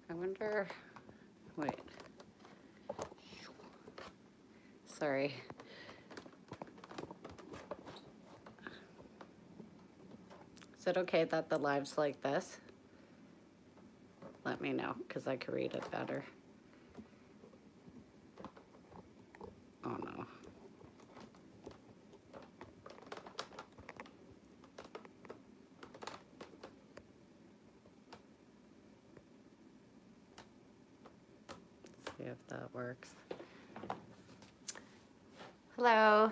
I wonder, wait. Sorry. Is it okay that the live's like this? Let me know, because I could read it better. Oh no. See if that works. Hello.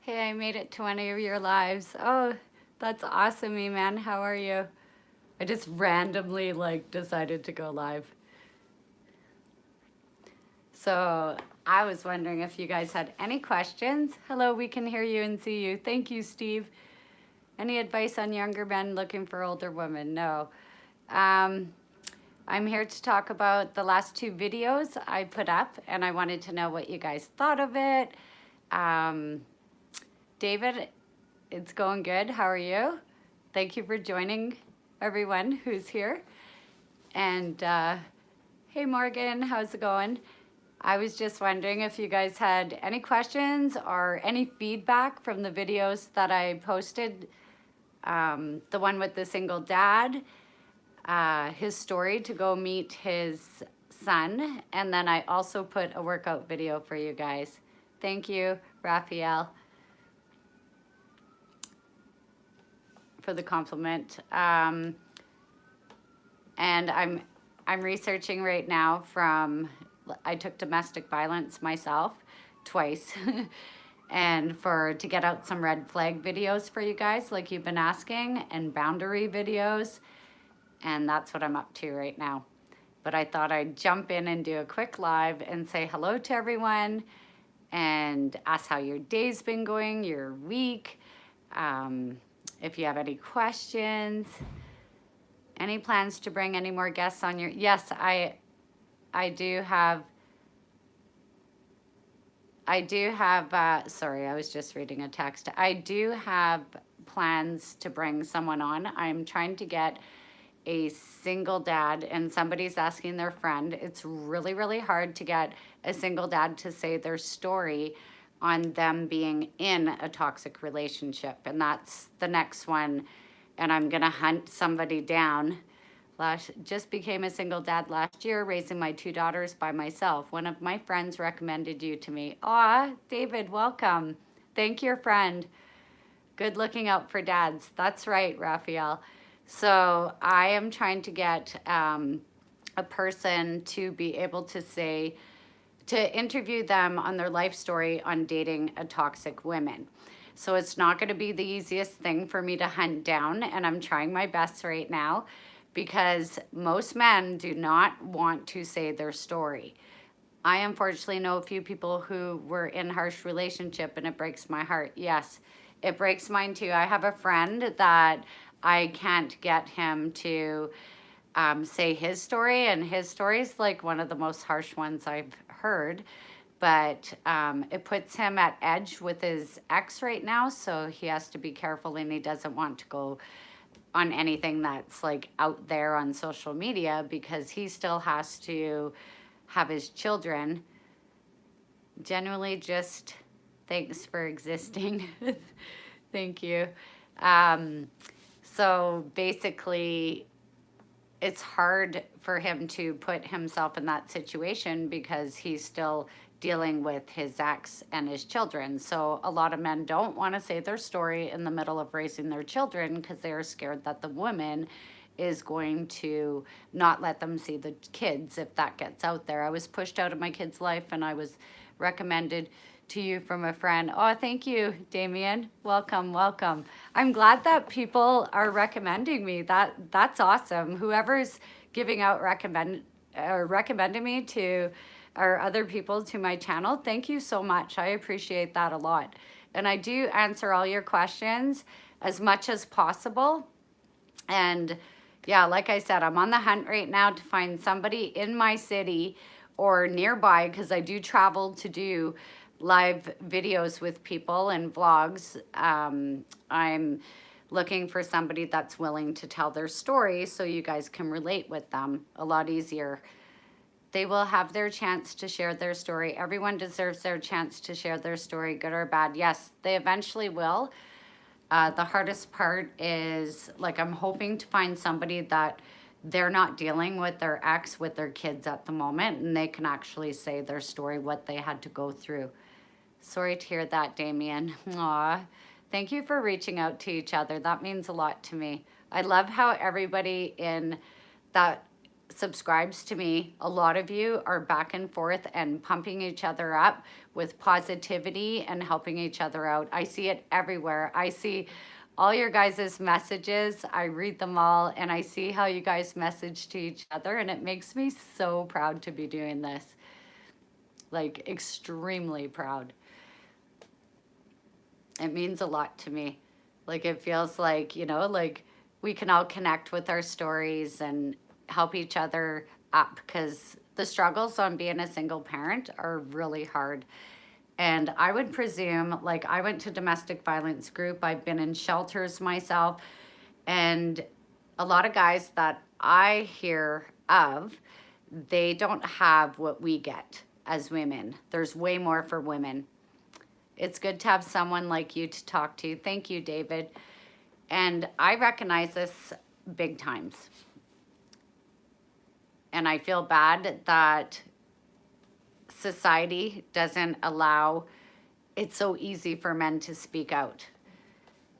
Hey, I made it to one of your lives. Oh, that's awesome, man. How are you? I just randomly decided to go live. So I was wondering if you guys had any questions. Hello, we can hear you and see you. Thank you, Steve. Any advice on younger men looking for older women? No. I'm here to talk about the last 2 videos I put up, and I wanted to know what you guys thought of it. David, it's going good. How are you? Thank you for joining everyone who's here. And hey, Morgan, how's it going? I was just wondering if you guys had any questions or any feedback from the videos that I posted. The one with the single dad, his story to go meet his son. And then I also put a workout video for you guys. Thank you, Raphael, for the compliment. And I'm researching right now I took domestic violence myself twice. And to get out some red flag videos for you guys, like you've been asking, and boundary videos. And that's what I'm up to right now. But I thought I'd jump in and do a quick live and say hello to everyone and ask how your day's been going, your week. If you have any questions, any plans to bring any more guests on your, yes, I do have, sorry, I was just reading a text. I do have plans to bring someone on. I'm trying to get a single dad, and somebody's asking their friend. It's really, really hard to get a single dad to say their story on them being in a toxic relationship. And that's the next one. And I'm gonna hunt somebody down. Just became a single dad last year, raising my 2 daughters by myself. One of my friends recommended you to me. Aw, David, welcome. Thank your friend. Good looking out for dads. That's right, Raphael. So I am trying to get a person to be able to interview them on their life story on dating a toxic woman. So it's not gonna be the easiest thing for me to hunt down, and I'm trying my best right now, because most men do not want to say their story. I unfortunately know a few people who were in harsh relationship, and it breaks my heart. Yes, it breaks mine too. I have a friend that I can't get him to say his story, and his story is like one of the most harsh ones I've heard. But it puts him at edge with his ex right now, so he has to be careful, and he doesn't want to go on anything that's like out there on social media, because he still has to have his children. Genuinely, just thanks for existing. Thank you. So basically, it's hard for him to put himself in that situation because he's still dealing with his ex and his children. So a lot of men don't want to say their story in the middle of raising their children because they're scared that the woman is going to not let them see the kids if that gets out there. I was pushed out of my kid's life, and I was recommended to you from a friend. Oh, thank you, Damien. Welcome, welcome. I'm glad that people are recommending me. That's awesome. Whoever's giving out recommending me to or other people to my channel, thank you so much. I appreciate that a lot. And I do answer all your questions as much as possible. And yeah, like I said, I'm on the hunt right now to find somebody in my city or nearby, because I do travel to do live videos with people and vlogs. I'm looking for somebody that's willing to tell their story so you guys can relate with them a lot easier. They will have their chance to share their story. Everyone deserves their chance to share their story, good or bad. Yes, they eventually will. The hardest part is, like, I'm hoping to find somebody that they're not dealing with their ex with their kids at the moment, and they can actually say their story, what they had to go through. Sorry to hear that, Damien. Aw. Thank you for reaching out to each other. That means a lot to me. I love how everybody in that subscribes to me, a lot of you are back and forth and pumping each other up with positivity and helping each other out. I see it everywhere. I see all your guys' messages. I read them all, and I see how you guys message to each other, and it makes me so proud to be doing this. Like, extremely proud. It means a lot to me. Like, it feels like, you know, like we can all connect with our stories and help each other up, because the struggles on being a single parent are really hard. And I would presume, like, I went to domestic violence group, I've been in shelters myself, and a lot of guys that I hear of, they don't have what we get as women. There's way more for women. It's good to have someone like you to talk to. Thank you, David. And I recognize this big times. And I feel bad that society doesn't allow, it's so easy for men to speak out.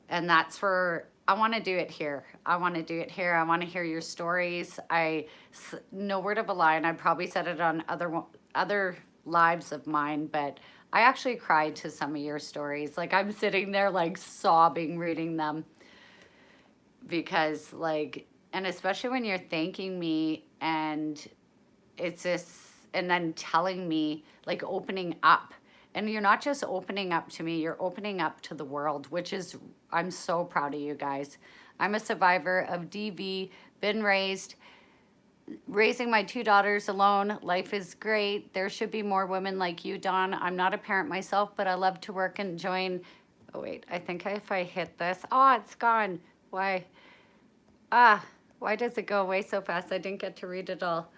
And that's for, I want to do it here. I want to do it here. I want to hear your stories. No word of a lie, and I probably said it on other lives of mine, but I actually cried to some of your stories. Like, I'm sitting there like sobbing reading them, because like, and especially when you're thanking me, and it's this, and then telling me, like, opening up. And you're not just opening up to me, you're opening up to the world, which is, I'm so proud of you guys. I'm a survivor of DV, been raising my 2 daughters alone. Life is great. There should be more women like you, Dawn. I'm not a parent myself, but I love to work and join. Oh wait, I think if I hit this, oh, it's gone. Why? Why does it go away so fast? I didn't get to read it all.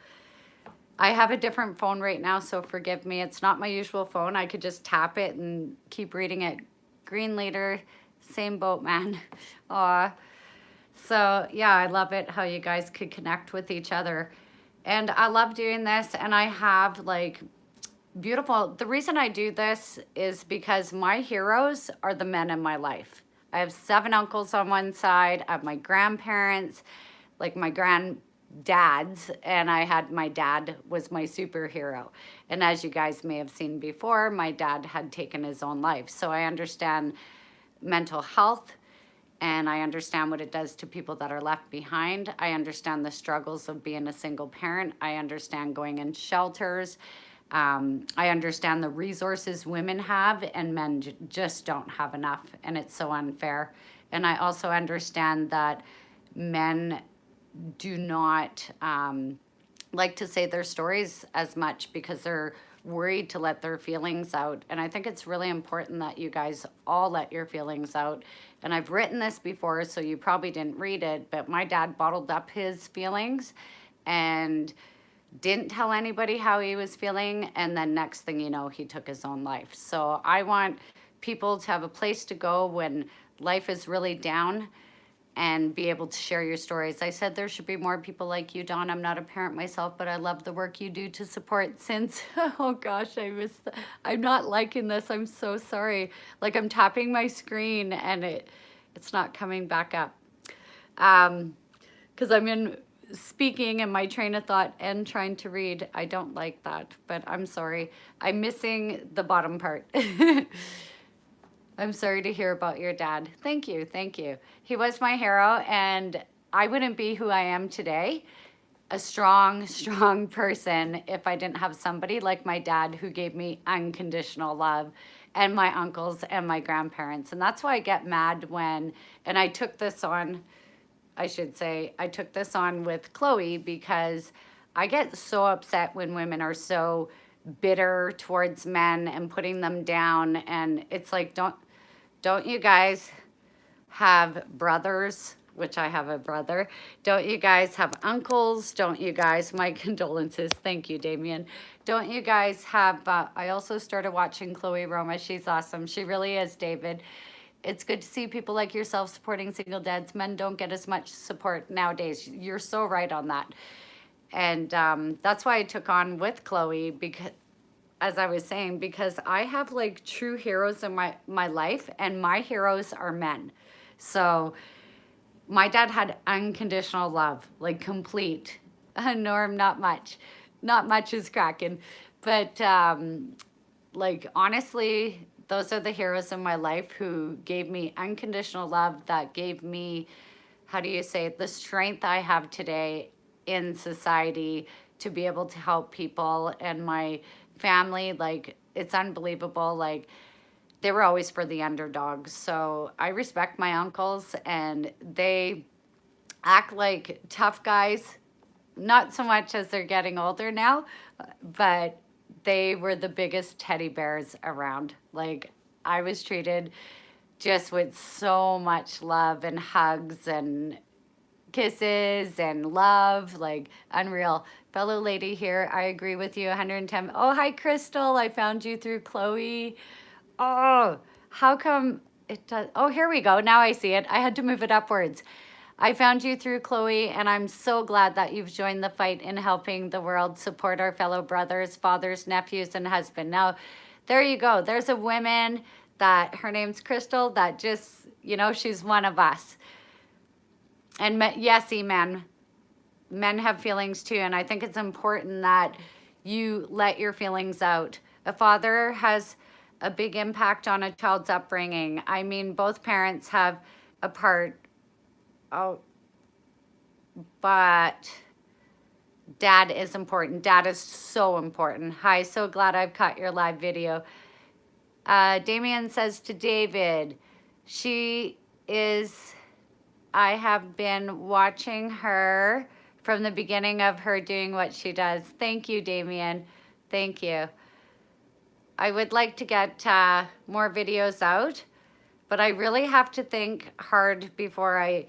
I have a different phone right now, so forgive me. It's not my usual phone. I could just tap it and keep reading it. Green leader, same boat, man. Aw. So yeah, I love it how you guys could connect with each other. And I love doing this, and I have like beautiful, the reason I do this is because my heroes are the men in my life. I have 7 uncles on one side, I have my grandparents, like my granddads, and I had, my dad was my superhero. And as you guys may have seen before, my dad had taken his own life. So I understand mental health, and I understand what it does to people that are left behind. I understand the struggles of being a single parent. I understand going in shelters. I understand the resources women have and men just don't have enough, and it's so unfair. And I also understand that men do not like to say their stories as much because they're worried to let their feelings out. And I think it's really important that you guys all let your feelings out. And I've written this before, so you probably didn't read it, but my dad bottled up his feelings and didn't tell anybody how he was feeling, and then next thing you know, he took his own life. So I want people to have a place to go when life is really down and be able to share your stories. I said there should be more people like you, Dawn. I'm not a parent myself, but I love the work you do to support since, oh gosh, I'm not liking this. I'm so sorry. Like, I'm tapping my screen and it's not coming back up. Because I'm in speaking and my train of thought and trying to read. I don't like that, but I'm sorry. I'm missing the bottom part. I'm sorry to hear about your dad. Thank you, thank you. He was my hero, and I wouldn't be who I am today, a strong, strong person, if I didn't have somebody like my dad who gave me unconditional love, and my uncles and my grandparents. And that's why I get mad when, and I took this on, I should say, I took this on with Chloe because I get so upset when women are so bitter towards men and putting them down. And it's like, don't you guys have brothers, which I have a brother? Don't you guys have uncles? Don't you guys, my condolences. Thank you, Damien. Don't you guys have, I also started watching Chloe Roma. She's awesome. She really is, David. It's good to see people like yourself supporting single dads. Men don't get as much support nowadays. You're so right on that. And that's why I took on with Chloe, because, as I was saying, because I have like true heroes in my life, and my heroes are men. So my dad had unconditional love, like complete. Norm, not much. Not much is cracking. But like, honestly, those are the heroes in my life who gave me unconditional love, that gave me, how do you say it, the strength I have today in society to be able to help people. And my family, like, it's unbelievable. Like, they were always for the underdogs. So I respect my uncles, and they act like tough guys, not so much as they're getting older now, but they were the biggest teddy bears around. Like, I was treated just with so much love and hugs and kisses and love, like unreal. Fellow lady here, I agree with you 110. Oh, hi, Crystal. I found you through Chloe. Oh, how come it does? Oh, here we go. Now I see it. I had to move it upwards. I found you through Chloe, and I'm so glad that you've joined the fight in helping the world support our fellow brothers, fathers, nephews, and husband. Now, there you go. There's a woman that, her name's Crystal, that just, you know, she's one of us. And yes, men have feelings too, and I think it's important that you let your feelings out. A father has a big impact on a child's upbringing. I mean, both parents have a part. Oh, but dad is important. Dad is so important. Hi, so glad I've caught your live video. Damien says to David, she is, I have been watching her from the beginning of her doing what she does. Thank you, Damien. Thank you. I would like to get more videos out, but I really have to think hard before I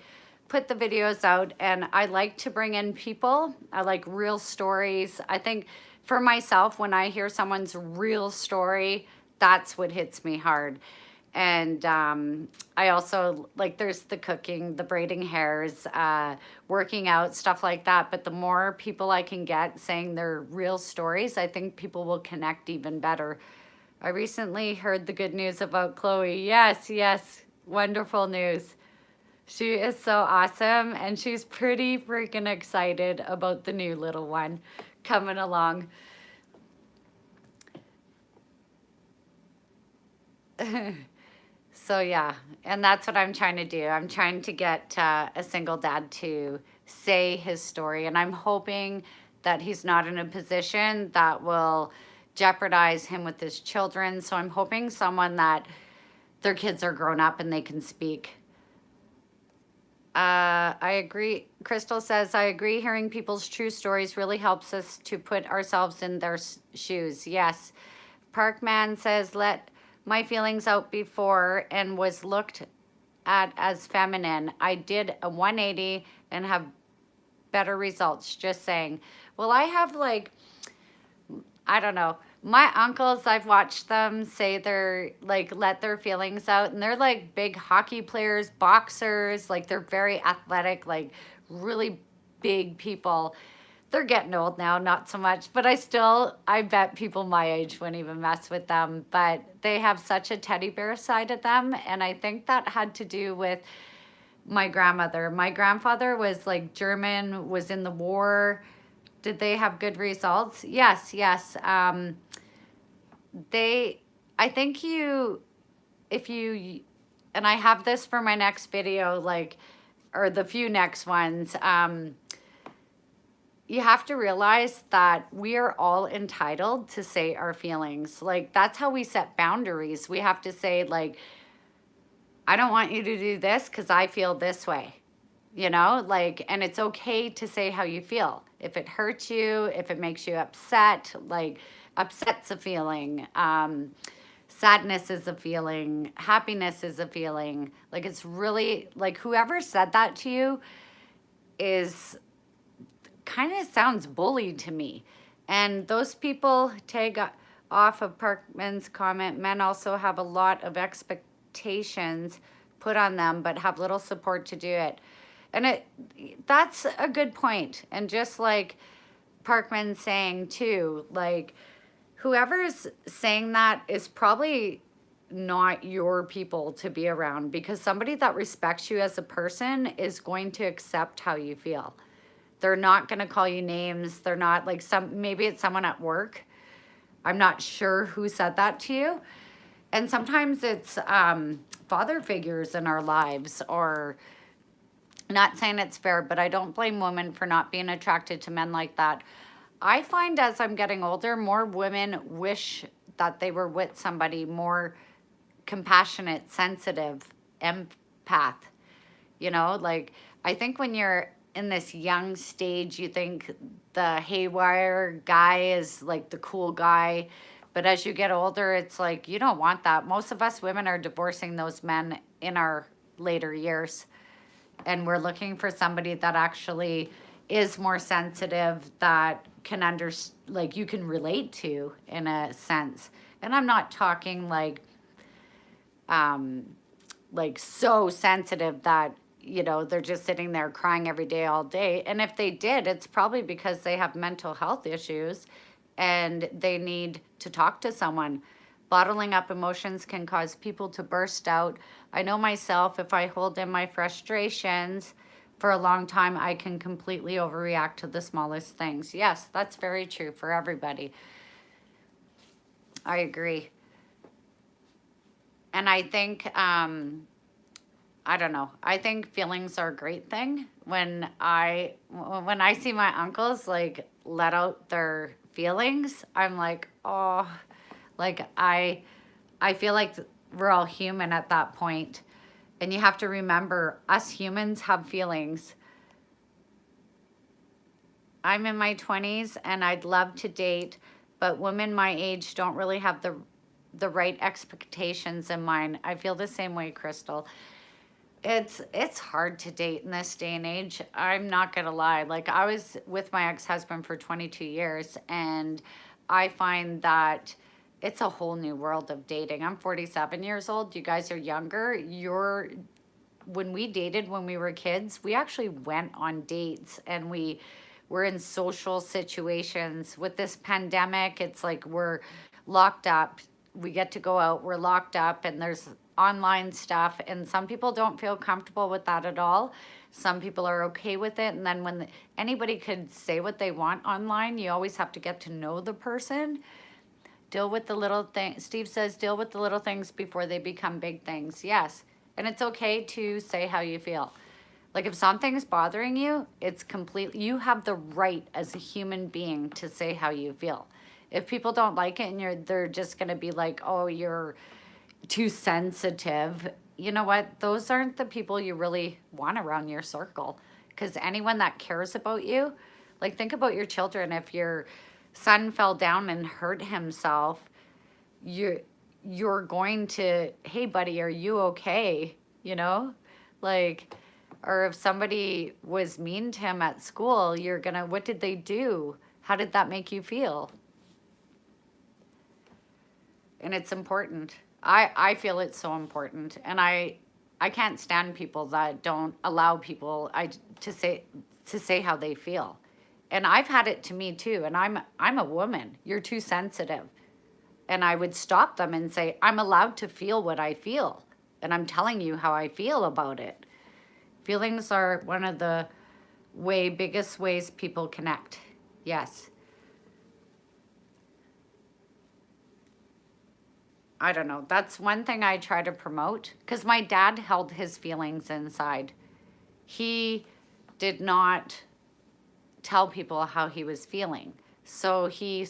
put the videos out. And I like to bring in people. I like real stories. I think for myself, when I hear someone's real story, that's what hits me hard. And I also, like, there's the cooking, the braiding hairs, working out, stuff like that. But the more people I can get saying their real stories, I think people will connect even better. I recently heard the good news about Chloe. Yes, yes, wonderful news. She is so awesome, and she's pretty freaking excited about the new little one coming along. So yeah, and that's what I'm trying to do. I'm trying to get a single dad to say his story, and I'm hoping that he's not in a position that will jeopardize him with his children. So I'm hoping someone that their kids are grown up and they can speak. I agree. Crystal says, I agree. Hearing people's true stories really helps us to put ourselves in their shoes. Yes. Parkman says, let my feelings out before and was looked at as feminine. I did a 180 and have better results. Just saying. Well, I have, like, I don't know. My uncles, I've watched them say they're, like, let their feelings out. And they're, like, big hockey players, boxers. Like, they're very athletic, like, really big people. They're getting old now, not so much. But I bet people my age wouldn't even mess with them. But they have such a teddy bear side of them. And I think that had to do with my grandmother. My grandfather was, like, German, was in the war. Did they have good results? Yes, yes. I think if you, and I have this for my next video, like, or the few next ones, you have to realize that we are all entitled to say our feelings. Like, that's how we set boundaries. We have to say, like, I don't want you to do this because I feel this way. You know, like, and it's okay to say how you feel. If it hurts you, if it makes you upset, like, Upset's a feeling. Sadness is a feeling. Happiness is a feeling. Like, it's really like whoever said that to you is kind of sounds bullied to me. And those people take off of Parkman's comment, men also have a lot of expectations put on them, but have little support to do it. And that's a good point. And just like Parkman saying too, like whoever's saying that is probably not your people to be around, because somebody that respects you as a person is going to accept how you feel. They're not going to call you names. They're not like maybe it's someone at work. I'm not sure who said that to you. And sometimes it's father figures in our lives, or not saying it's fair, but I don't blame women for not being attracted to men like that. I find as I'm getting older, more women wish that they were with somebody more compassionate, sensitive, empath. You know, like I think when you're in this young stage, you think the haywire guy is like the cool guy. But as you get older, it's like you don't want that. Most of us women are divorcing those men in our later years. And we're looking for somebody that actually is more sensitive, that can like you can relate to in a sense. And I'm not talking like so sensitive that they're just sitting there crying every day all day. And if they did, it's probably because they have mental health issues and they need to talk to someone. Bottling up emotions can cause people to burst out. I know myself, if I hold in my frustrations for a long time, I can completely overreact to the smallest things. Yes, that's very true for everybody. I agree. And I think, I don't know. I think feelings are a great thing. When I see my uncles like let out their feelings, I'm like, oh, like I feel like we're all human at that point. And you have to remember, us humans have feelings. I'm in my 20s and I'd love to date, but women my age don't really have the right expectations in mind. I feel the same way, Crystal. It's hard to date in this day and age. I'm not gonna lie. Like, I was with my ex-husband for 22 years, and I find that it's a whole new world of dating. I'm 47 years old. You guys are younger. When we dated when we were kids, we actually went on dates and we were in social situations. With this pandemic, it's like we're locked up. We get to go out, we're locked up, and there's online stuff. And some people don't feel comfortable with that at all. Some people are okay with it. And then when anybody could say what they want online, you always have to get to know the person. Deal with the little things. Steve says, deal with the little things before they become big things. Yes. And it's okay to say how you feel. Like, if something's bothering you, you have the right as a human being to say how you feel. If people don't like it and they're just going to be like, oh, you're too sensitive. You know what? Those aren't the people you really want around your circle. Because anyone that cares about you, like, think about your children. If your son fell down and hurt himself, you're going to, hey buddy, are you okay? Like, or if somebody was mean to him at school, you're gonna, what did they do? How did that make you feel? And it's important. I feel it's so important. And I can't stand people that don't allow people to say how they feel. And I've had it to me too. And I'm a woman. You're too sensitive. And I would stop them and say, I'm allowed to feel what I feel. And I'm telling you how I feel about it. Feelings are one of the biggest ways people connect. Yes. I don't know. That's one thing I try to promote, because my dad held his feelings inside. He did not tell people how he was feeling. So he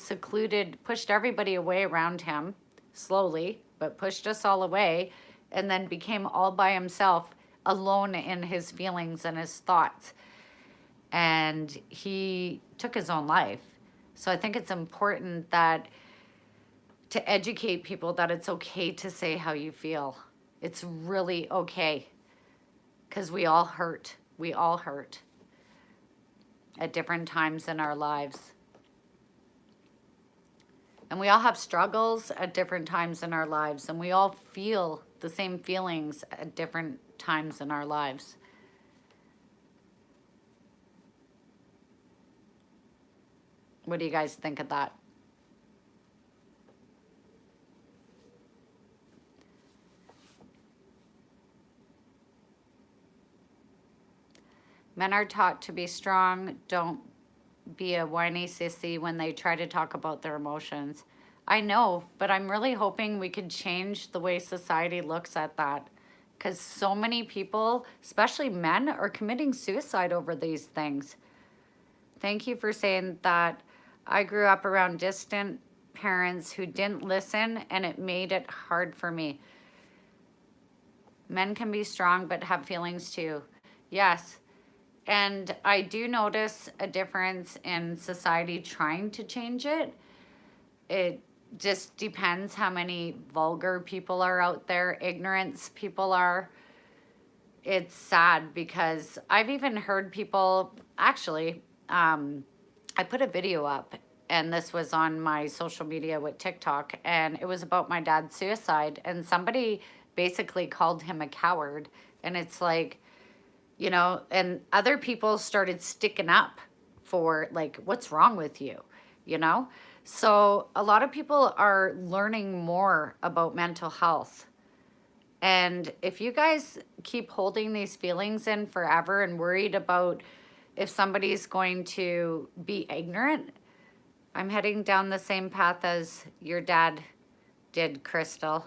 pushed everybody away around him slowly, but pushed us all away, and then became all by himself, alone in his feelings and his thoughts. And he took his own life. So I think it's important that to educate people that it's okay to say how you feel. It's really okay, because we all hurt. We all hurt at different times in our lives. And we all have struggles at different times in our lives, and we all feel the same feelings at different times in our lives. What do you guys think of that? Men are taught to be strong. Don't be a whiny sissy when they try to talk about their emotions. I know, but I'm really hoping we could change the way society looks at that, because so many people, especially men, are committing suicide over these things. Thank you for saying that. I grew up around distant parents who didn't listen, and it made it hard for me. Men can be strong but have feelings too. Yes. And I do notice a difference in society trying to change it. It just depends how many vulgar people are out there, ignorance people are. It's sad, because I've even heard people, actually, I put a video up, and this was on my social media with TikTok, and it was about my dad's suicide, and somebody basically called him a coward. And it's like, you know, and other people started sticking up for, like, what's wrong with you, you know? So a lot of people are learning more about mental health. And if you guys keep holding these feelings in forever and worried about if somebody's going to be ignorant, I'm heading down the same path as your dad did, Crystal.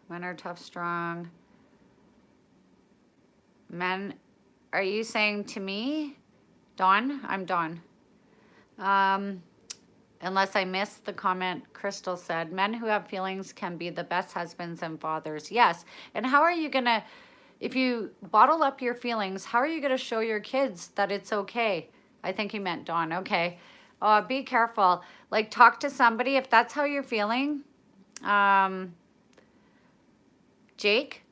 Men are tough, strong. Men, are you saying to me? Dawn? I'm Dawn. Unless I missed the comment, Crystal said, men who have feelings can be the best husbands and fathers. Yes. And how are you going to, if you bottle up your feelings, how are you going to show your kids that it's okay? I think he meant Dawn. Okay. Be careful. Like, talk to somebody if that's how you're feeling. Jake,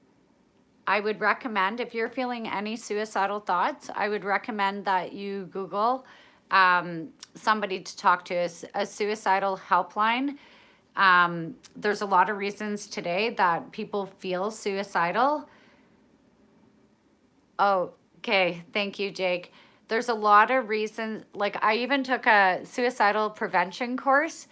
I would recommend, if you're feeling any suicidal thoughts, I would recommend that you Google somebody to talk to, a suicidal helpline. There's a lot of reasons today that people feel suicidal. Oh, okay. Thank you, Jake. There's a lot of reasons. Like, I even took a suicidal prevention course,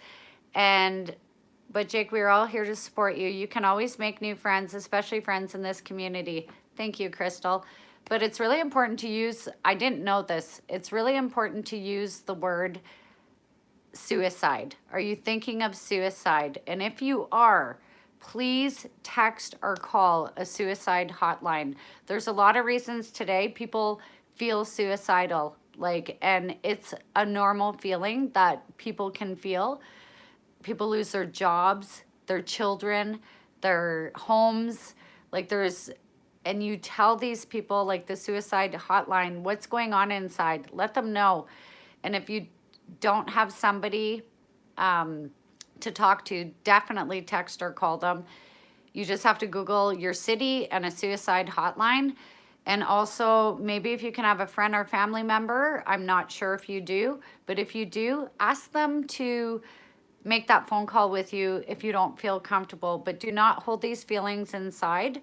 but Jake, we're all here to support you. You can always make new friends, especially friends in this community. Thank you, Crystal. But it's really important to use, I didn't know this, it's really important to use the word suicide. Are you thinking of suicide? And if you are, please text or call a suicide hotline. There's a lot of reasons today people feel suicidal, and it's a normal feeling that people can feel. People lose their jobs, their children, their homes. And you tell these people, like the suicide hotline, what's going on inside. Let them know. And if you don't have somebody to talk to, definitely text or call them. You just have to Google your city and a suicide hotline. And also, maybe if you can have a friend or family member, I'm not sure if you do, but if you do, ask them to make that phone call with you if you don't feel comfortable. But do not hold these feelings inside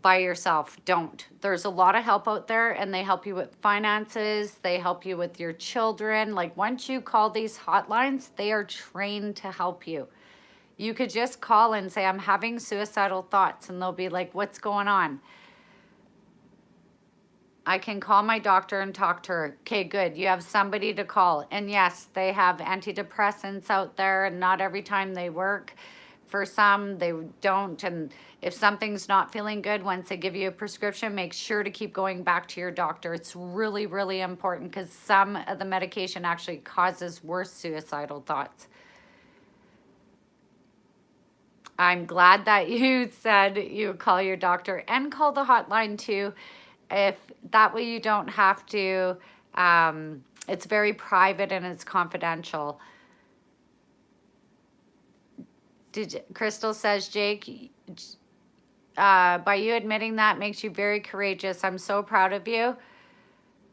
by yourself. Don't. There's a lot of help out there, and they help you with finances. They help you with your children. Like, once you call these hotlines, they are trained to help you. You could just call and say, I'm having suicidal thoughts, and they'll be like, what's going on? I can call my doctor and talk to her. Okay, good. You have somebody to call. And yes, they have antidepressants out there, and not every time they work. For some, they don't. And if something's not feeling good, once they give you a prescription, make sure to keep going back to your doctor. It's really, really important, because some of the medication actually causes worse suicidal thoughts. I'm glad that you said you call your doctor and call the hotline too. If that way you don't have to It's very private and it's confidential. Crystal says, Jake, by you admitting that makes you very courageous. I'm so proud of you.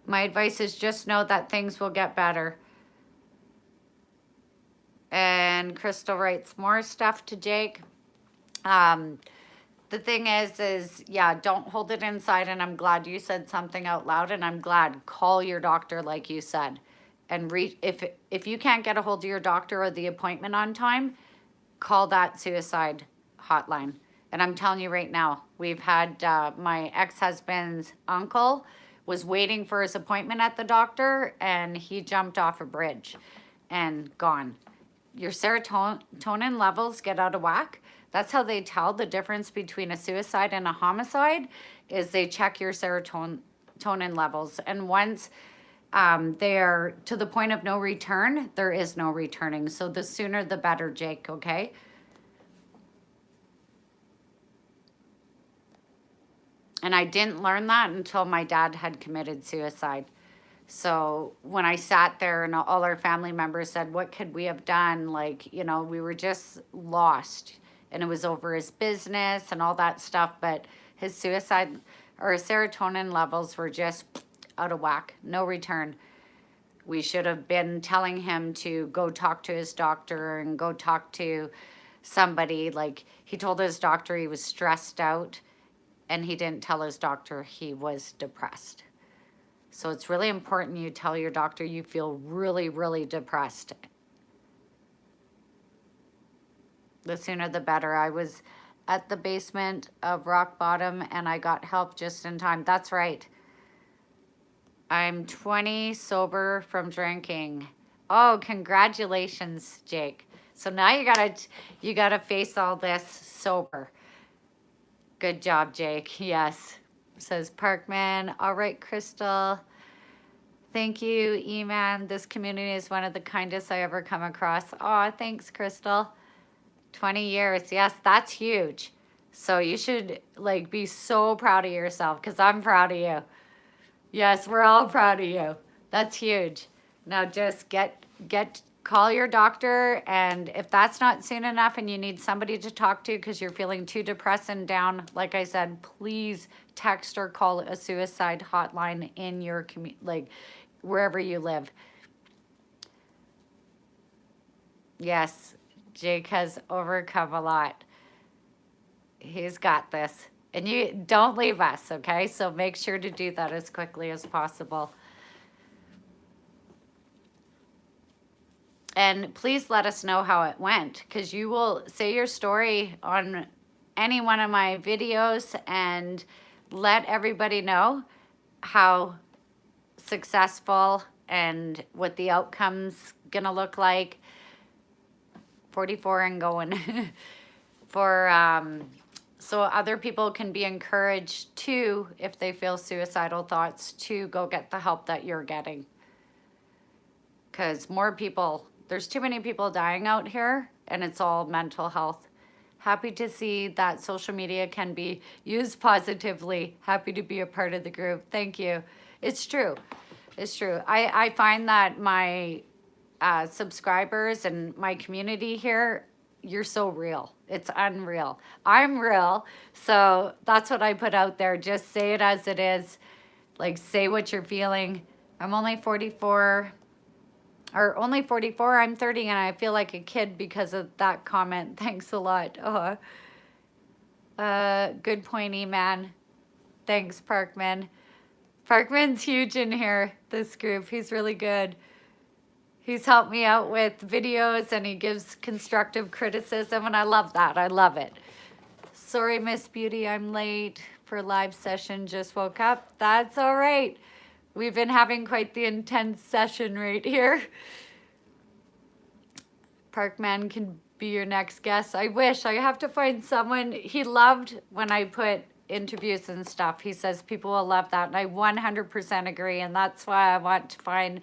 My advice is just know that things will get better. And Crystal writes more stuff to Jake. The thing is, yeah, don't hold it inside. And I'm glad you said something out loud. And I'm glad, call your doctor, like you said. And if you can't get a hold of your doctor or the appointment on time, call that suicide hotline. And I'm telling you right now, we've had my ex-husband's uncle was waiting for his appointment at the doctor, and he jumped off a bridge and gone. Your serotonin levels get out of whack. That's how they tell the difference between a suicide and a homicide, is they check your serotonin levels. And once they're to the point of no return, there is no returning. So the sooner the better, Jake, okay? And I didn't learn that until my dad had committed suicide. So when I sat there and all our family members said, what could we have done? Like, you know, we were just lost. And it was over his business and all that stuff. But his suicide or his serotonin levels were just out of whack. No return. We should have been telling him to go talk to his doctor and go talk to somebody. Like, he told his doctor he was stressed out, and he didn't tell his doctor he was depressed. So it's really important you tell your doctor you feel really, really depressed. The sooner the better. I was at the basement of rock bottom and I got help just in time. That's right. I'm 20 sober from drinking. Oh, congratulations, Jake. So now you gotta face all this sober. Good job, Jake. Yes, says Parkman. All right, Crystal. Thank you, E-Man. This community is one of the kindest I ever come across. Oh, thanks, Crystal. 20 years. Yes, that's huge. So you should like be so proud of yourself, because I'm proud of you. Yes, we're all proud of you. That's huge. Now just call your doctor, and if that's not soon enough and you need somebody to talk to because you're feeling too depressed and down, like I said, please text or call a suicide hotline in your community, like wherever you live. Yes, Jake has overcome a lot. He's got this. And you don't leave us, okay? So make sure to do that as quickly as possible. And please let us know how it went, because you will say your story on any one of my videos and let everybody know how successful and what the outcome's gonna look like. 44 and going. So other people can be encouraged to, if they feel suicidal thoughts, to go get the help that you're getting. Because more people, there's too many people dying out here, and it's all mental health. Happy to see that social media can be used positively. Happy to be a part of the group. Thank you. It's true. It's true. I find that my subscribers and my community here, you're so real. It's unreal. I'm real. So that's what I put out there. Just say it as it is. Like, say what you're feeling. I'm only 44. I'm 30 and I feel like a kid because of that comment. Thanks a lot. Good point, E-Man. Thanks, Parkman. Parkman's huge in here, this group. He's really good. He's helped me out with videos and he gives constructive criticism, and I love that. I love it. Sorry, Miss Beauty, I'm late for live session. Just woke up. That's all right. We've been having quite the intense session right here. Parkman can be your next guest. I wish. I have to find someone. He loved when I put interviews and stuff. He says people will love that, and I 100% agree, and that's why I want to find...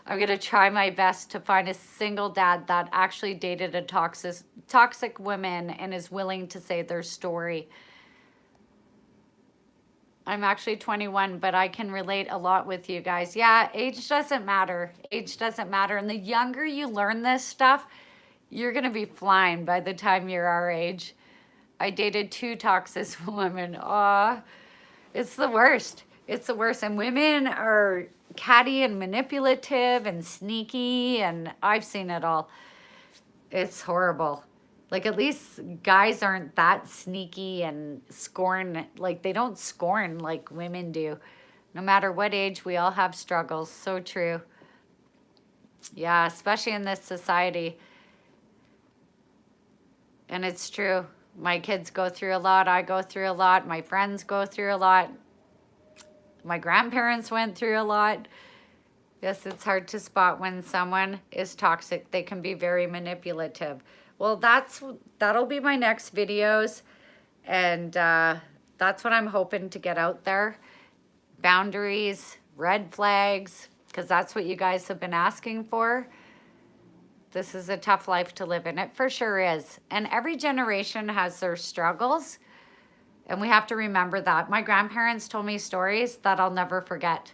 I'm going to try my best to find a single dad that actually dated a toxic woman and is willing to say their story. I'm actually 21, but I can relate a lot with you guys. Yeah, age doesn't matter. Age doesn't matter. And the younger you learn this stuff, you're going to be flying by the time you're our age. I dated 2 toxic women. It's the worst. It's the worst. And women are catty and manipulative and sneaky, and I've seen it all. It's horrible. Like, at least guys aren't that sneaky and scorn. Like, they don't scorn like women do. No matter what age, we all have struggles. So true. Yeah, especially in this society. And it's true. My kids go through a lot. I go through a lot. My friends go through a lot. My grandparents went through a lot. Yes, it's hard to spot when someone is toxic. They can be very manipulative. Well, that'll be my next videos. And that's what I'm hoping to get out there. Boundaries, red flags, because that's what you guys have been asking for. This is a tough life to live in. It for sure is. And every generation has their struggles. And we have to remember that. My grandparents told me stories that I'll never forget.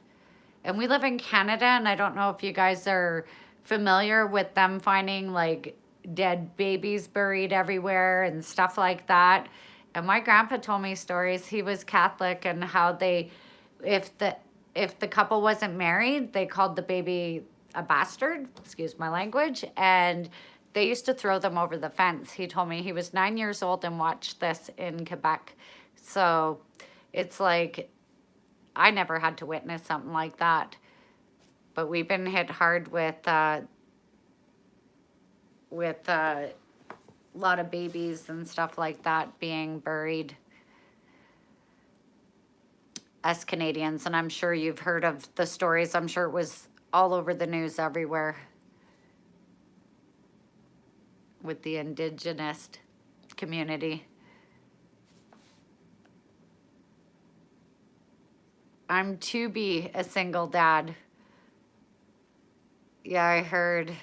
And we live in Canada, and I don't know if you guys are familiar with them finding like dead babies buried everywhere and stuff like that. And my grandpa told me stories. He was Catholic, and how they, if the couple wasn't married, they called the baby a bastard, excuse my language, and they used to throw them over the fence. He told me he was 9 years old and watched this in Quebec. So it's like, I never had to witness something like that. But we've been hit hard with a lot of babies and stuff like that being buried. Us Canadians, and I'm sure you've heard of the stories. I'm sure it was all over the news everywhere with the Indigenous community. I'm to be a single dad. Yeah, I heard.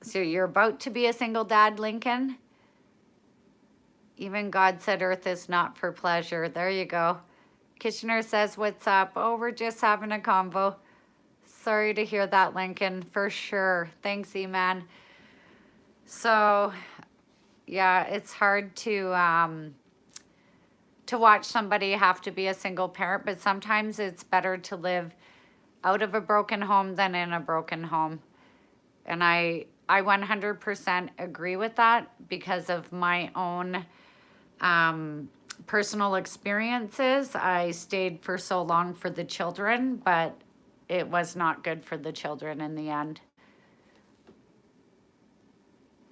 So you're about to be a single dad, Lincoln? Even God said earth is not for pleasure. There you go. Kitchener says, what's up? Oh, we're just having a convo. Sorry to hear that, Lincoln, for sure. Thanks, E-Man. So, yeah, it's hard to watch somebody have to be a single parent, but sometimes it's better to live out of a broken home than in a broken home. And I 100% agree with that because of my own personal experiences. I stayed for so long for the children, but it was not good for the children in the end.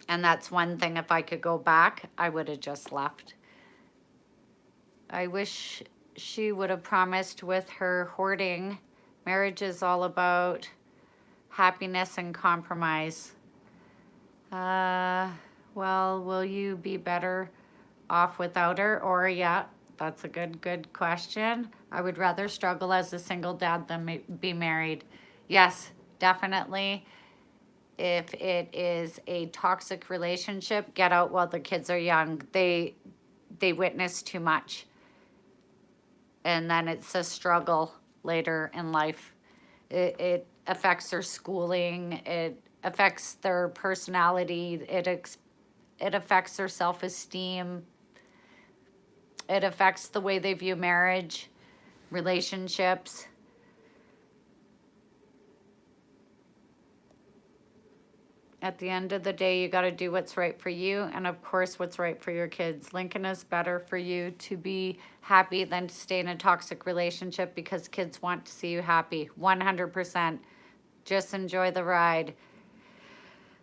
And that's one thing, if I could go back, I would have just left. I wish she would have promised with her hoarding. Marriage is all about happiness and compromise. Well, will you be better off without her? Or, yeah, that's a good question. I would rather struggle as a single dad than be married. Yes, definitely. If it is a toxic relationship, get out while the kids are young. They witness too much. And then it's a struggle later in life. It affects their schooling. It affects their personality. It affects their self-esteem. It affects the way they view marriage, relationships. At the end of the day, you got to do what's right for you, and of course what's right for your kids. Lincoln, is better for you to be happy than to stay in a toxic relationship because kids want to see you happy. 100%. Just enjoy the ride.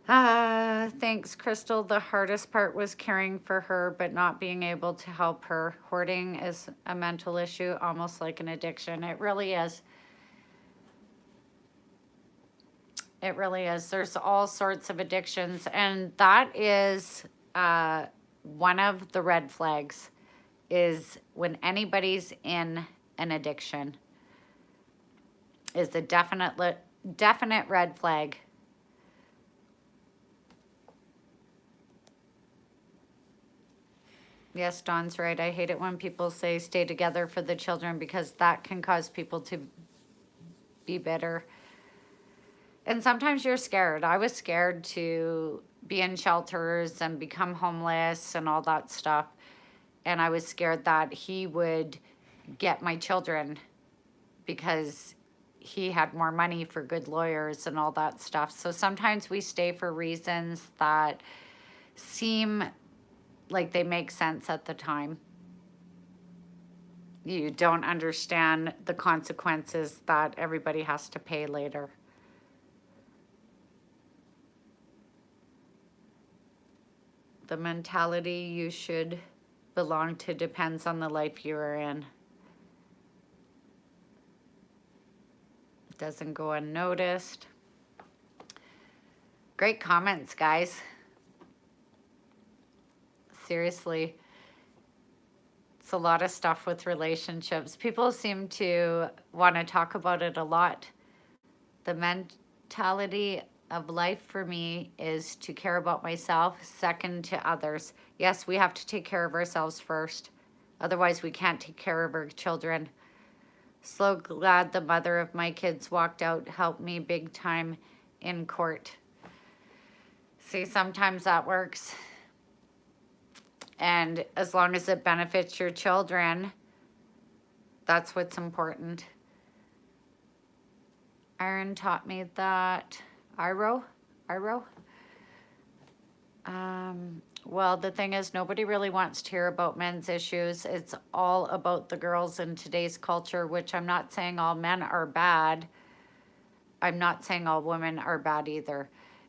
Thanks, Crystal. The hardest part was caring for her but not being able to help her. Hoarding is a mental issue, almost like an addiction. It really is. It really is. There's all sorts of addictions, and that is one of the red flags, is when anybody's in an addiction, is a definite red flag. Yes, Dawn's right. I hate it when people say stay together for the children because that can cause people to be bitter. And sometimes you're scared. I was scared to be in shelters and become homeless and all that stuff. And I was scared that he would get my children because he had more money for good lawyers and all that stuff. So sometimes we stay for reasons that seem like they make sense at the time. You don't understand the consequences that everybody has to pay later. The mentality you should belong to depends on the life you are in. Doesn't go unnoticed. Great comments, guys. Seriously. It's a lot of stuff with relationships. People seem to want to talk about it a lot. The mentality of life for me is to care about myself, second to others. Yes, we have to take care of ourselves first. Otherwise, we can't take care of our children. So glad the mother of my kids walked out, helped me big time in court. See, sometimes that works. And as long as it benefits your children, that's what's important. Aaron taught me that. Iro? Well, the thing is, nobody really wants to hear about men's issues. It's all about the girls in today's culture, which I'm not saying all men are bad. I'm not saying all women are bad either.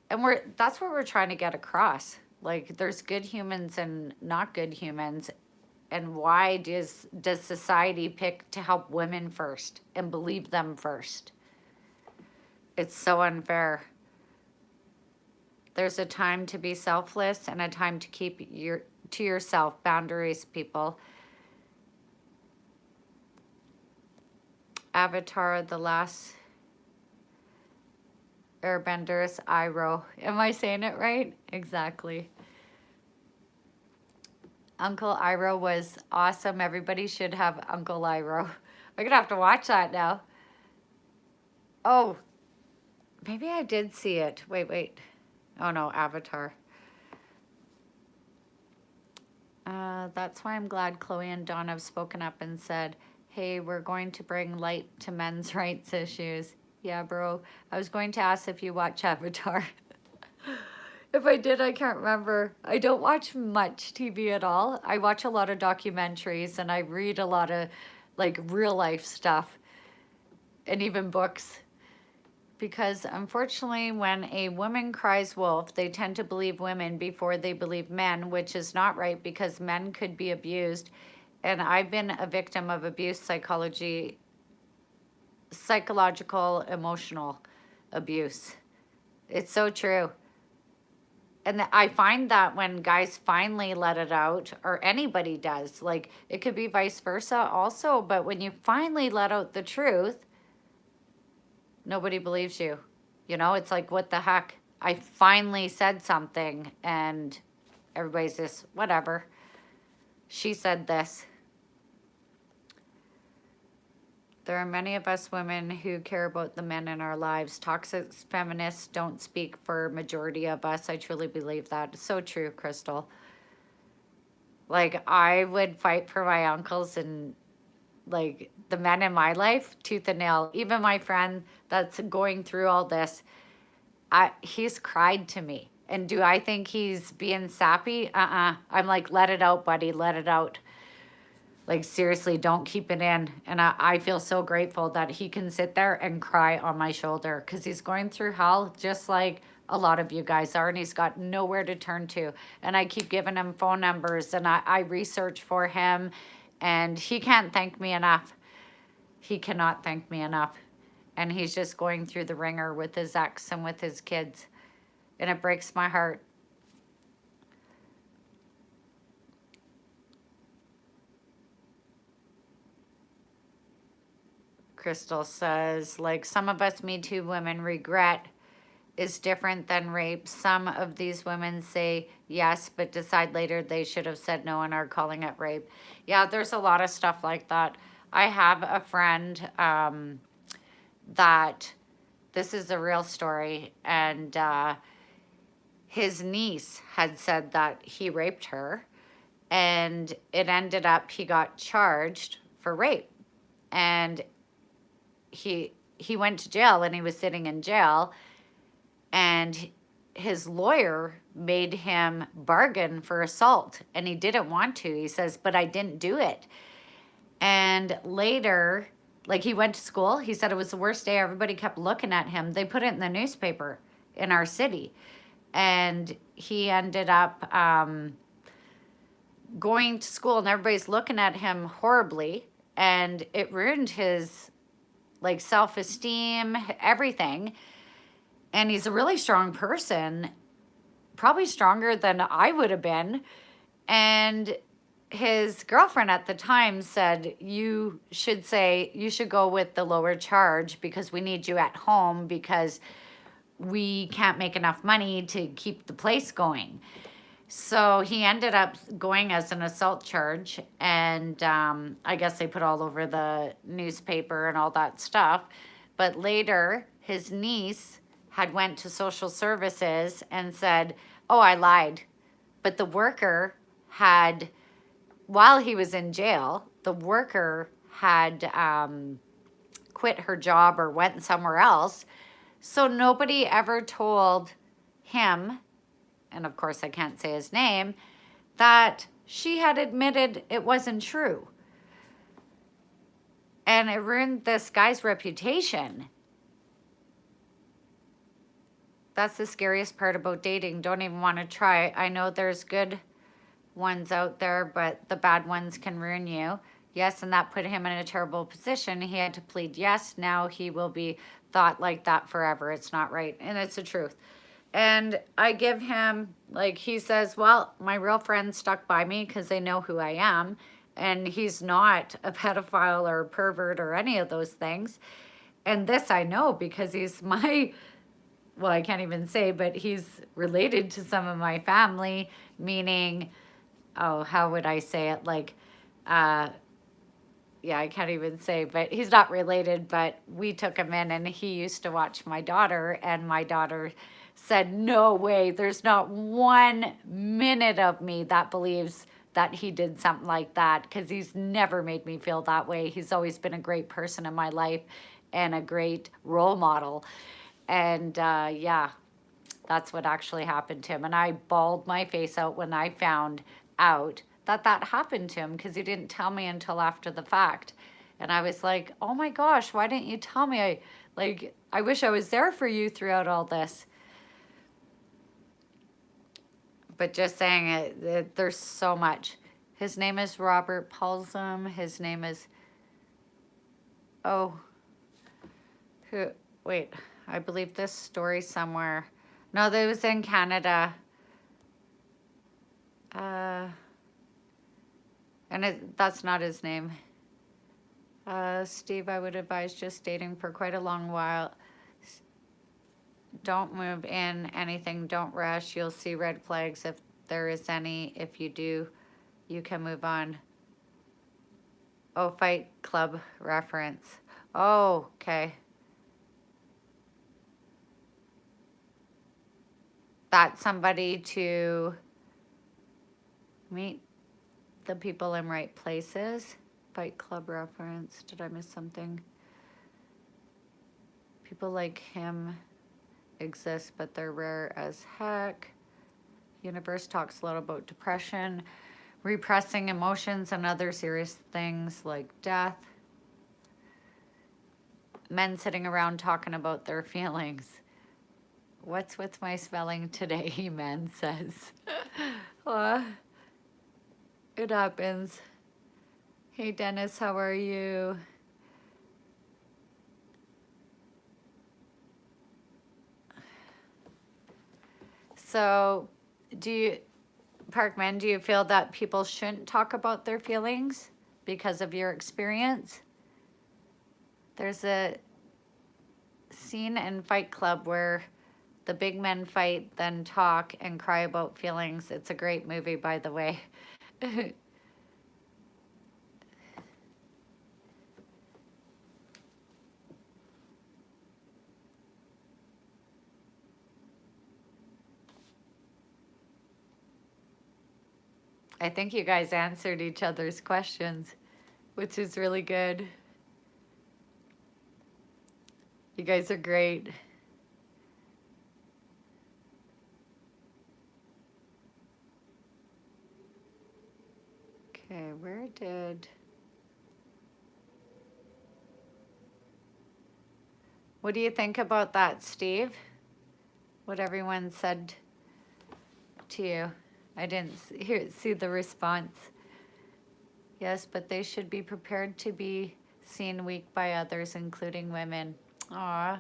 And that's what we're trying to get across. Like, there's good humans and not good humans. And why does society pick to help women first and believe them first? It's so unfair. There's a time to be selfless and a time to keep to yourself. Boundaries, people. Avatar, The Last Airbenders, Iroh. Am I saying it right? Exactly. Uncle Iroh was awesome. Everybody should have Uncle Iroh. I'm going to have to watch that now. Oh, maybe I did see it. Wait. Oh no, Avatar. That's why I'm glad Chloe and Dawn have spoken up and said, hey, we're going to bring light to men's rights issues. Yeah, bro. I was going to ask if you watch Avatar. If I did, I can't remember. I don't watch much TV at all. I watch a lot of documentaries and I read a lot of like real life stuff and even books. Because unfortunately, when a woman cries wolf, they tend to believe women before they believe men, which is not right because men could be abused. And I've been a victim of abuse, psychological, emotional abuse. It's so true. And I find that when guys finally let it out, or anybody does, like it could be vice versa also, but when you finally let out the truth, nobody believes you. You know, it's like, what the heck? I finally said something and everybody's just, whatever. She said this. There are many of us women who care about the men in our lives. Toxic feminists don't speak for majority of us. I truly believe that. It's so true, Crystal. Like, I would fight for my uncles and like the men in my life, tooth and nail. Even my friend that's going through all this, he's cried to me. And do I think he's being sappy? I'm like, let it out, buddy, let it out. Like, seriously, don't keep it in. And I feel so grateful that he can sit there and cry on my shoulder because he's going through hell just like a lot of you guys are, and he's got nowhere to turn to. And I keep giving him phone numbers and I research for him, and he can't thank me enough. He cannot thank me enough. And he's just going through the ringer with his ex and with his kids. And it breaks my heart. Crystal says, like some of us Me Too women regret is different than rape. Some of these women say yes, but decide later they should have said no and are calling it rape. Yeah, there's a lot of stuff like that. I have a friend that, this is a real story, and his niece had said that he raped her, and it ended up he got charged for rape, and he went to jail, and he was sitting in jail, and his lawyer made him bargain for assault, and he didn't want to. He says, but I didn't do it. And later, like, he went to school, he said it was the worst day. Everybody kept looking at him. They put it in the newspaper in our city, and he ended up going to school, and everybody's looking at him horribly, and it ruined his, like, self-esteem, everything. And he's a really strong person, probably stronger than I would have been. And his girlfriend at the time said, you should go with the lower charge because we need you at home because we can't make enough money to keep the place going. So he ended up going as an assault charge, and I guess they put all over the newspaper and all that stuff. But later, his niece had went to social services and said, oh, I lied. But the worker had, while he was in jail, the worker had quit her job or went somewhere else. So nobody ever told him, and of course I can't say his name, that she had admitted it wasn't true. And it ruined this guy's reputation. That's the scariest part about dating. Don't even want to try. I know there's good ones out there, but the bad ones can ruin you. Yes, and that put him in a terrible position. He had to plead yes. Now he will be thought like that forever. It's not right. And it's the truth. And I give him, like, he says, well, my real friends stuck by me because they know who I am. And he's not a pedophile or a pervert or any of those things. And this I know because he's my, well, I can't even say, but he's related to some of my family, meaning, oh, how would I say it? Like, yeah, I can't even say, but he's not related, but we took him in, and he used to watch my daughter, and my daughter said, no way, there's not 1 minute of me that believes that he did something like that, because he's never made me feel that way. He's always been a great person in my life and a great role model. And yeah, that's what actually happened to him. And I bawled my face out when I found out that that happened to him, because he didn't tell me until after the fact. And I was like, oh my gosh, why didn't you tell me? I wish I was there for you throughout all this. But just saying it, there's so much. His name is Robert Paulsum. His name is, wait, I believe this story somewhere. No, that was in Canada. And that's not his name. Steve, I would advise just dating for quite a long while. Don't move in anything. Don't rush. You'll see red flags if there is any. If you do, you can move on. Oh, Fight Club reference. Oh, okay. That's somebody to meet the people in right places. Fight Club reference. Did I miss something? People like him exist, but they're rare as heck. Universe talks a lot about depression, repressing emotions, and other serious things like death. Men sitting around talking about their feelings. What's with my spelling today, man says. It happens. Hey, Dennis, how are you? So, Parkman, do you feel that people shouldn't talk about their feelings because of your experience? There's a scene in Fight Club where The big men fight, then talk and cry about feelings. It's a great movie, by the way. I think you guys answered each other's questions, which is really good. You guys are great. Okay, where did... What do you think about that, Steve? What everyone said to you? I didn't see the response. Yes, but they should be prepared to be seen weak by others, including women. Aw.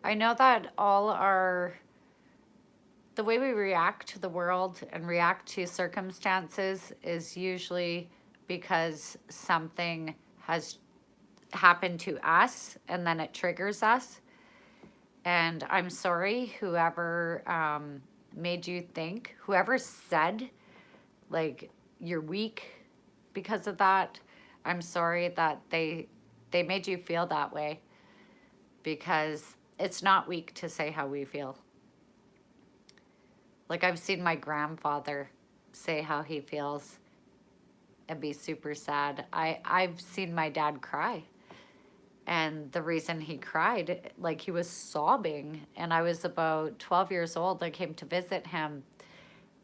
I know that the way we react to the world and react to circumstances is usually because something has happened to us and then it triggers us. And I'm sorry, whoever made you think, whoever said, like, you're weak because of that, I'm sorry that they made you feel that way, because it's not weak to say how we feel. Like, I've seen my grandfather say how he feels and be super sad. I've seen my dad cry. And the reason he cried, like, he was sobbing. And I was about 12 years old. I came to visit him.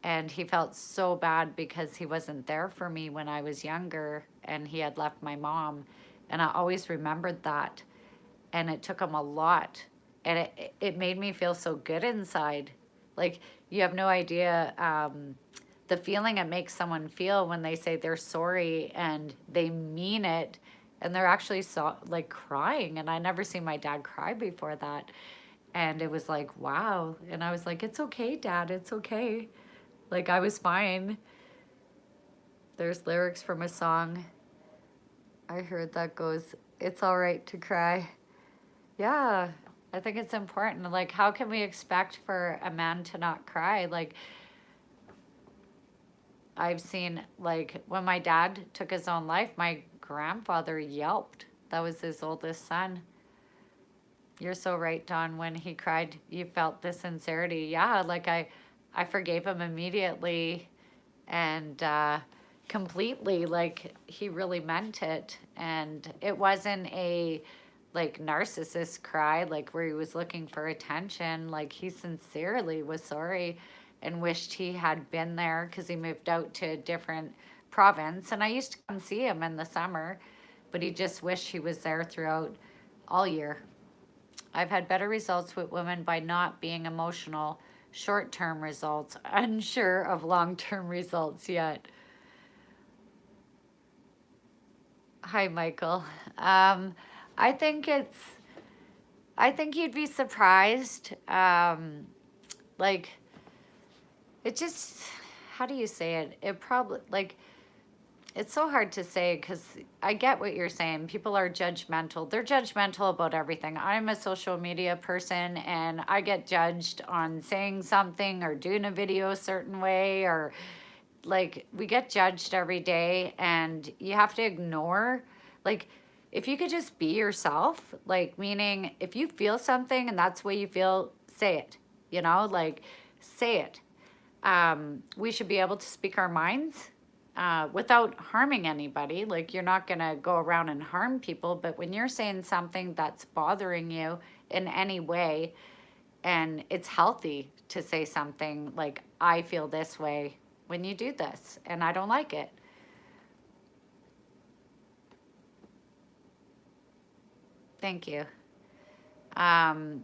And he felt so bad because he wasn't there for me when I was younger. And he had left my mom. And I always remembered that. And it took him a lot. And it made me feel so good inside. Like, you have no idea the feeling it makes someone feel when they say they're sorry and they mean it. And they're actually like crying. And I never seen my dad cry before that. And it was like, wow. And I was like, it's okay, Dad. It's okay. Like, I was fine. There's lyrics from a song I heard that goes, it's all right to cry. Yeah, I think it's important. Like, how can we expect for a man to not cry? Like, I've seen, like, when my dad took his own life, my grandfather yelped. That was his oldest son. You're so right, Don. When he cried, you felt the sincerity. Yeah, like, I forgave him immediately and completely. Like, he really meant it. And it wasn't a, like, narcissist cry, like, where he was looking for attention. Like, he sincerely was sorry and wished he had been there, because he moved out to a different province. And I used to come see him in the summer, but he just wished he was there throughout all year. I've had better results with women by not being emotional. Short-term results, unsure of long-term results yet. Hi, Michael. I think I think you'd be surprised. Like, it just, how do you say it? It probably, like, it's so hard to say, because I get what you're saying. People are judgmental. They're judgmental about everything. I'm a social media person, and I get judged on saying something or doing a video a certain way, or, like, we get judged every day, and you have to ignore, like, if you could just be yourself, like, meaning if you feel something and that's the way you feel, say it, like, say it. We should be able to speak our minds without harming anybody. Like, you're not going to go around and harm people, but when you're saying something that's bothering you in any way, and it's healthy to say something like, I feel this way when you do this, and I don't like it. Thank you. And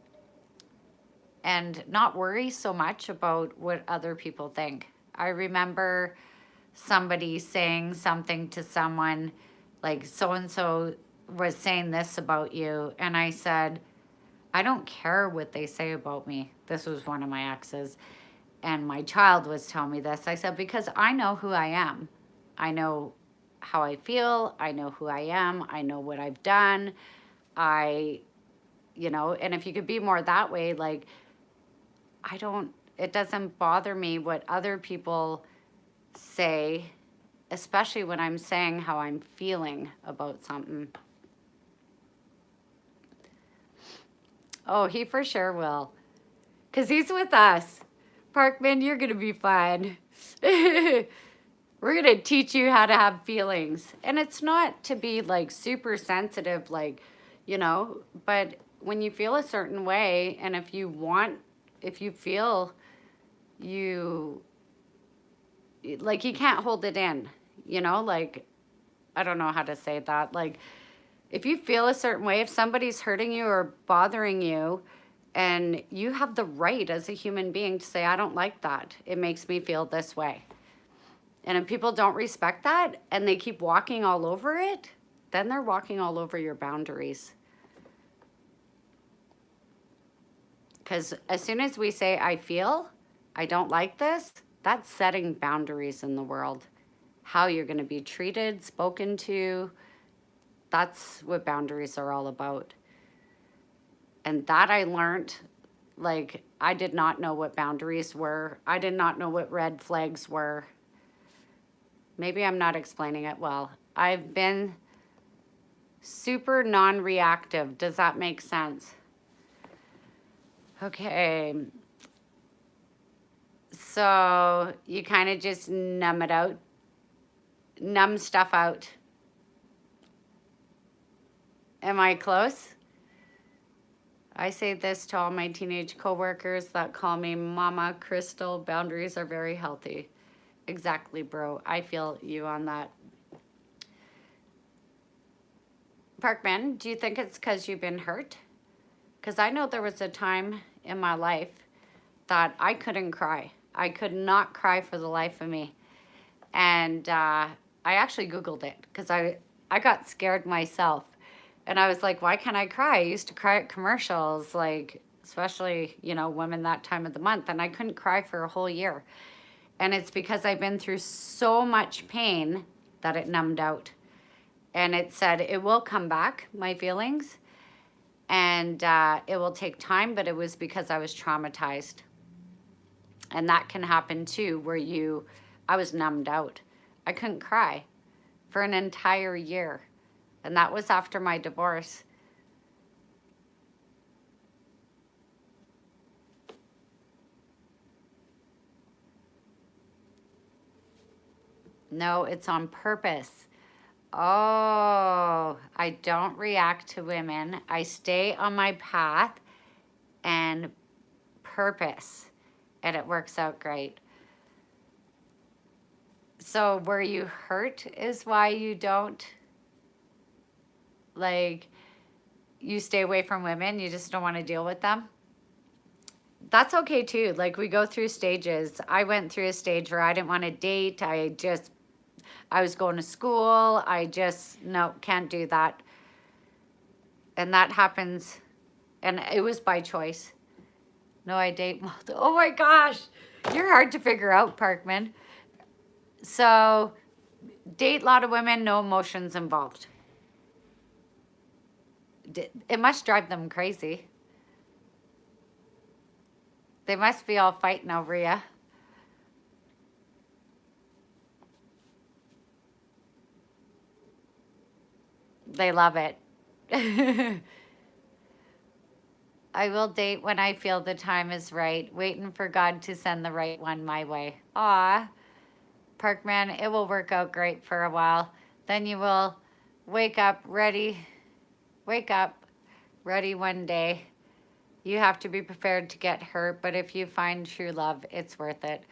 not worry so much about what other people think. I remember somebody saying something to someone, like, so-and-so was saying this about you. And I said, I don't care what they say about me. This was one of my exes. And my child was telling me this. I said, because I know who I am. I know how I feel. I know who I am. I know what I've done. And if you could be more that way, like, it doesn't bother me what other people say, especially when I'm saying how I'm feeling about something. Oh, he for sure will. Because he's with us. Parkman, you're going to be fine. We're going to teach you how to have feelings. And it's not to be like super sensitive, like, but when you feel a certain way, and if you feel you, like, you can't hold it in, like, I don't know how to say that. Like, if you feel a certain way, if somebody's hurting you or bothering you, and you have the right as a human being to say, I don't like that. It makes me feel this way. And if people don't respect that and they keep walking all over it, then they're walking all over your boundaries. Because as soon as we say, I don't like this, that's setting boundaries in the world. How you're going to be treated, spoken to, that's what boundaries are all about. And that I learned, like, I did not know what boundaries were. I did not know what red flags were. Maybe I'm not explaining it well. I've been super non-reactive. Does that make sense? Okay. So you kind of just numb stuff out. Am I close? I say this to all my teenage coworkers that call me Mama Crystal. Boundaries are very healthy. Exactly, bro. I feel you on that. Parkman, do you think it's because you've been hurt? Because I know there was a time in my life that I couldn't cry. I could not cry for the life of me. And I actually Googled it because I got scared myself. And I was like, why can't I cry? I used to cry at commercials, like, especially, women that time of the month. And I couldn't cry for a whole year. And it's because I've been through so much pain that it numbed out. And it said, it will come back, my feelings. And it will take time, but it was because I was traumatized. And that can happen too, where I was numbed out. I couldn't cry for an entire year. And that was after my divorce. No, it's on purpose. Oh, I don't react to women. I stay on my path and purpose. And it works out great. So where you hurt is why you don't, like, you stay away from women. You just don't want to deal with them. That's okay too. Like, we go through stages. I went through a stage where I didn't want to date. I was going to school. No, can't do that. And that happens. And it was by choice. No, I date. Oh my gosh. You're hard to figure out, Parkman. So, date a lot of women, no emotions involved. It must drive them crazy. They must be all fighting over you. They love it. I will date when I feel the time is right, waiting for God to send the right one my way. Aw, Parkman, it will work out great for a while. Then you will wake up ready one day. You have to be prepared to get hurt, but if you find true love, it's worth it.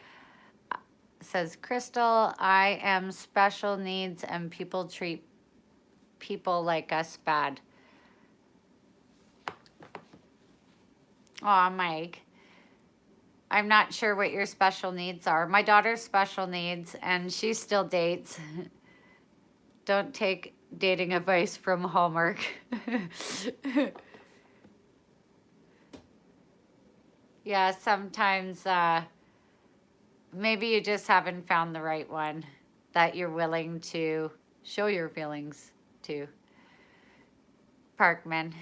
Says Crystal, I am special needs and people treat people like us bad. Aw, Mike. I'm not sure what your special needs are. My daughter's special needs, and she still dates. Don't take dating advice from Hallmark. Yeah, sometimes maybe you just haven't found the right one that you're willing to show your feelings to. Parkman.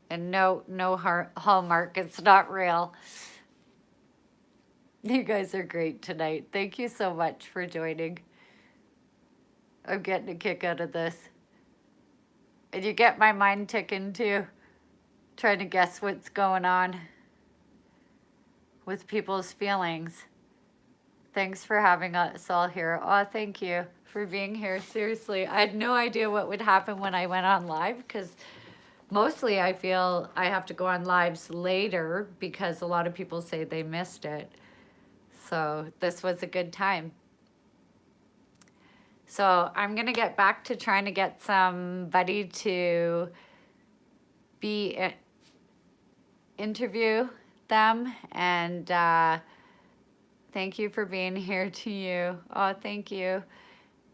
And no Hallmark, it's not real. You guys are great tonight. Thank you so much for joining. I'm getting a kick out of this. And you get my mind ticking too, trying to guess what's going on with people's feelings. Thanks for having us all here. Oh, thank you for being here. Seriously, I had no idea what would happen when I went on live because mostly I feel I have to go on lives later because a lot of people say they missed it. So this was a good time. So I'm going to get back to trying to get somebody to be interview them. And thank you for being here to you. Oh, thank you.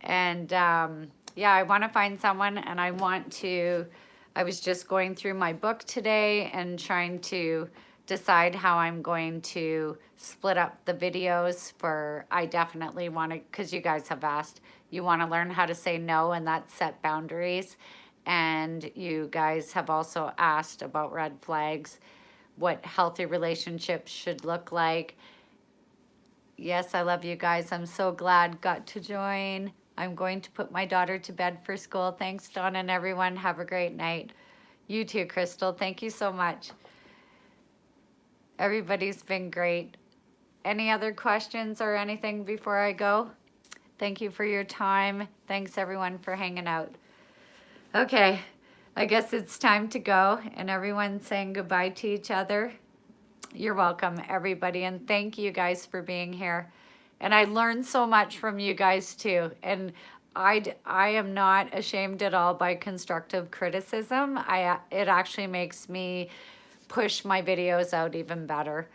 And yeah, I want to find someone, and I was just going through my book today and trying to decide how I'm going to split up the videos for, I definitely want to, because you guys have asked, you want to learn how to say no, and that's set boundaries. And you guys have also asked about red flags, what healthy relationships should look like. Yes, I love you guys. I'm so glad got to join. I'm going to put my daughter to bed for school. Thanks, Dawn, and everyone. Have a great night. You too, Crystal. Thank you so much. Everybody's been great. Any other questions or anything before I go? Thank you for your time. Thanks, everyone, for hanging out. Okay, I guess it's time to go, and everyone's saying goodbye to each other. You're welcome, everybody, and thank you guys for being here. And I learned so much from you guys too. And I am not ashamed at all by constructive criticism. It actually makes me push my videos out even better.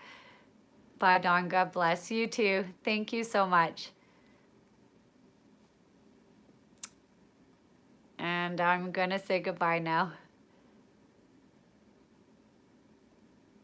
Bye, Dawn. God bless you too. Thank you so much. And I'm gonna say goodbye now.